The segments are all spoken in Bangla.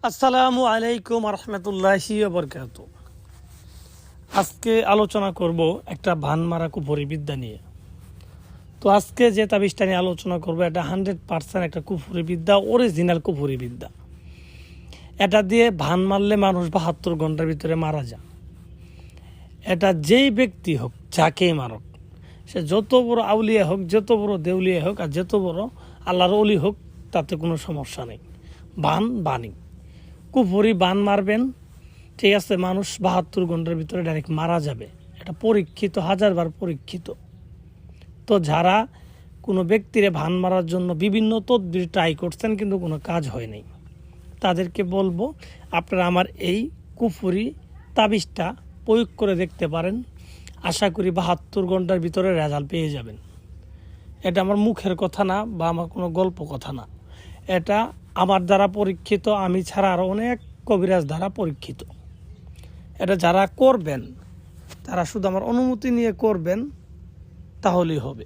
আসসালামু আলাইকুম রহমতুল্লাহি বরকাত। আজকে আলোচনা করব একটা ভানমারা কুফরি বিদ্যা নিয়ে। তো আজকে যে তাবিজটা নিয়ে আলোচনা করব এটা 100% একটা কুফরি বিদ্যা, অরিজিনাল কুফরি বিদ্যা। এটা দিয়ে ভান মারলে মানুষ 72 ঘন্টার ভিতরে মারা যায়। এটা যেই ব্যক্তি হোক, যাকেই মারক, সে যত বড় আউলিয়া হোক, যত বড় দেউলিয়া হোক, আর যত বড় আল্লাহর অলি হোক, তাতে কোনো সমস্যা নেই। বানি কুফরি বান মারবেন, ঠিক আছে, মানুষ 72 ঘন্টার ভিতরে ডাইরেক্ট মারা যাবে। এটা পরীক্ষিত, হাজারবার পরীক্ষিত। তো যারা কোনো ব্যক্তিরে ভান মারার জন্য বিভিন্ন তদবির ট্রাই করছেন কিন্তু কোনো কাজ হয় নাই, তাদেরকে বলবো আপনারা আমার এই কুফরি তাবিজটা প্রয়োগ করে দেখতে পারেন। আশা করি 72 ঘন্টার ভিতরে রেজাল্ট পেয়ে যাবেন। এটা আমার মুখের কথা না বা আমার কোনো গল্প কথা না, এটা আমার দ্বারা পরীক্ষিত, আমি ছাড়া আরও অনেক কবিরাজ দ্বারা পরীক্ষিত। এটা যারা করবেন তারা শুধু আমার অনুমতি নিয়ে করবেন, তাহলেই হবে।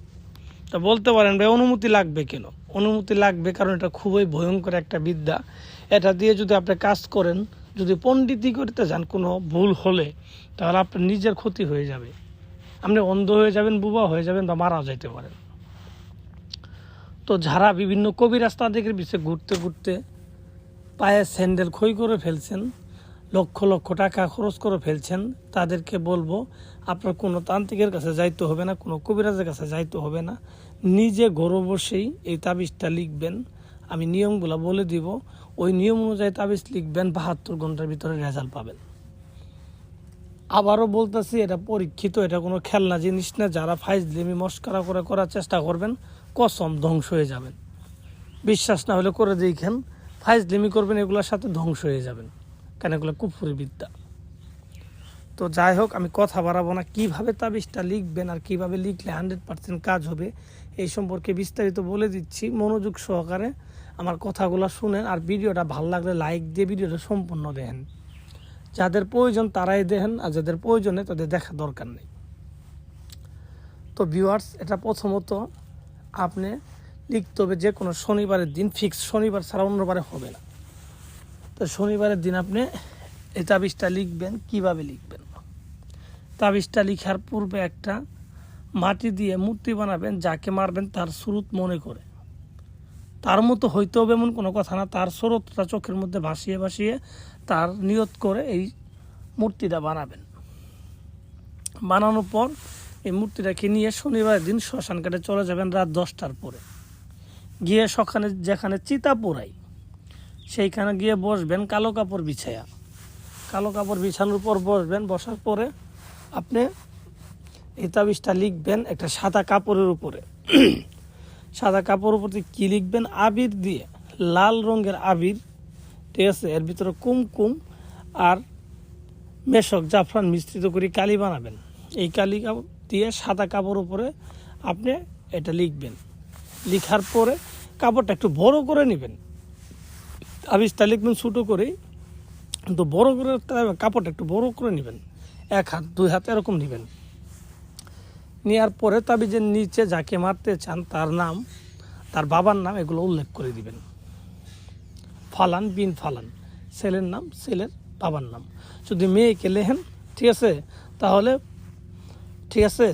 তা বলতে পারেন ভাই অনুমতি লাগবে কেন? অনুমতি লাগবে কারণ এটা খুবই ভয়ঙ্কর একটা বিদ্যা। এটা দিয়ে যদি আপনি কাজ করেন, যদি পণ্ডিতি করতে যান, কোনো ভুল হলে তাহলে আপনার নিজের ক্ষতি হয়ে যাবে। আপনি অন্ধ হয়ে যাবেন, বুবা হয়ে যাবেন বা মারা যেতে পারেন। তো যারা বিভিন্ন কবিরাজ তাদের পিছিয়ে ঘুরতে ঘুরতে পায়ে স্যান্ডেল ক্ষয় করে ফেলছেন, লক্ষ লক্ষ টাকা খরচ করে ফেলছেন, তাদেরকে বলবো আপনার কোনো তান্ত্রিকের কাছে যাইতে হবে না, কোনো কবিরাজের কাছে যাইতে হবে না। নিজে ঘরে বসেই এই তাবিজটা লিখবেন। আমি নিয়মগুলো বলে দিব, ওই নিয়ম অনুযায়ী তাবিজ লিখবেন, 72 ঘন্টার ভিতরে রেজাল্ট পাবেন। আবারও বলতেছি, এটা পরীক্ষিত, এটা কোনো খেলনা জিনিস না। যারা ফাইজলামি মস্করা করে করার চেষ্টা করবেন, কসম ধ্বংস হয়ে যাবেন। বিশ্বাস না হলে করে দেখেন, ফাইজলামি করবেন, এগুলোর সাথে ধ্বংস হয়ে যাবেন, কারণ এগুলো কুফরি বিদ্যা। তো যাই হোক, আমি কথা বাড়াবো না। কীভাবে তাবিজটা লিখবেন আর কীভাবে লিখলে 100% কাজ হবে এই সম্পর্কে বিস্তারিত বলে দিচ্ছি। মনোযোগ সহকারে আমার কথাগুলো শুনেন, আর ভিডিওটা ভালো লাগলে লাইক দিয়ে ভিডিওটা সম্পূর্ণ দেখেন। যাদের প্রয়োজন তারাই দেখেন, আর যাদের প্রয়োজনে তাদের দেখা দরকার নেই। তো ভিউয়ার্স, এটা প্রথমত আপনি লিখতে হবে যে কোনো শনিবারের দিন, ফিক্স শনিবার ছাড়া অন্যবারে হবে না। তো শনিবারের দিন আপনি এই তাবিজটা লিখবেন। কিভাবে লিখবেন? তাবিজটা লিখার পূর্বে একটা মাটি দিয়ে মূর্তি বানাবেন, যাকে মারবেন তার সুরত মনে করে। তার মতো হইতে হবে এমন কোনো কথা না, তার সুরতটা চোখের মধ্যে ভাসিয়ে ভাসিয়ে তার নিয়ত করে এই মূর্তিটা বানাবেন। বানানোর পর এই মূর্তিটাকে নিয়ে শনিবারের দিন শ্মশান ঘাটে চলে যাবেন রাত 10টার পরে। গিয়ে সখানে যেখানে চিতা পোড়াই সেইখানে গিয়ে বসবেন কালো কাপড় বিছায়া। কালো কাপড় বিছানোর পর বসবেন। বসার পরে আপনি এই তাবিজটা লিখবেন একটা সাদা কাপড়ের উপরে। সাদা কাপড়ের উপরে কী লিখবেন? আবির দিয়ে, লাল রঙের আবির, ঠিক আছে, এর ভিতরে কুমকুম আর মেশক জাফরান মিশ্রিত করে কালি বানাবেন। এই কালি দিয়ে সাদা কাপড়ের উপরে আপনি এটা লিখবেন। লিখার পরে কাপড়টা একটু বড় করে নেবেন। তাবিজটা লিখবেন ছোটো করেই, কিন্তু বড় করে কাপড়টা একটু বড় করে নেবেন, 1 হাত 2 হাত এরকম নেবেন। নেওয়ার পরে তাবিজের নিচে যাকে মারতে চান তার নাম, তার বাবার নাম, এগুলো উল্লেখ করে দিবেন। ফালান বিন ফালান, ছেলের নাম, ছেলের বাবার নাম। যদি মেয়েকে লেখেন, ঠিক আছে, তাহলে ঠিক আছে,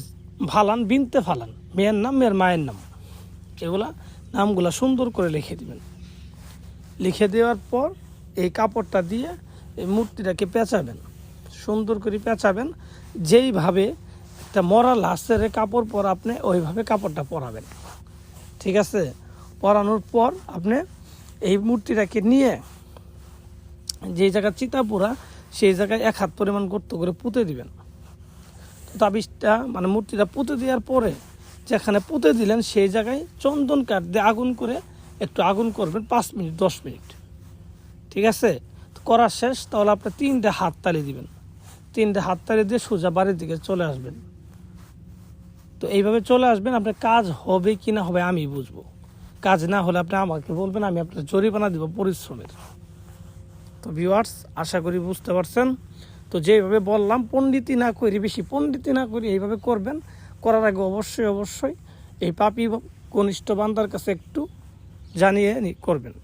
ফালান বিনতে ফালান, মেয়ের নাম, মেয়ের মায়ের নাম, এগুলা নামগুলা সুন্দর করে লিখে দিবেন। লিখে দেওয়ার পর এই কাপড়টা দিয়ে এই মূর্তিটাকে পেঁচাবেন, সুন্দর করে পেঁচাবেন। যেইভাবে একটা মরা লাশের কাপড় পরা আপনি ওইভাবে কাপড়টা পরাবেন, ঠিক আছে। পরানোর পর আপনি এই মূর্তিটাকে নিয়ে যে জায়গায় চিতা পোড়া সেই জায়গায় 1 হাত পরিমাণ গর্ত করে পুঁতে দিবেন। তাবিজটা মানে মূর্তিটা পুঁতে দেওয়ার পরে যেখানে পুঁতে দিলেন সেই জায়গায় চন্দন কাঠ দিয়ে আগুন করে একটু আগুন করবেন 5 মিনিট 10 মিনিট, ঠিক আছে। করা শেষ, তাহলে আপনি 3টে হাত তালি দিবেন। 3টে হাত তালি দিয়ে সোজা বাড়ির দিকে চলে আসবেন। তো এইভাবে চলে আসবেন। আপনার কাজ হবে কি না হবে আমি বুঝবো। কাজ না হলে আপনি আমাকে বলবেন, আমি আপনার জরিমানা দিব পরিশ্রমের। তো ভিউয়ার্স, আশা করি বুঝতে পারছেন। তো যেভাবে বললাম, পণ্ডিতি না করি, বেশি পণ্ডিতি না করি, এইভাবে করবেন। করার আগে অবশ্যই এই পাপী কনিষ্ঠ বান্দার কাছে একটু জানিয়ে করবেন।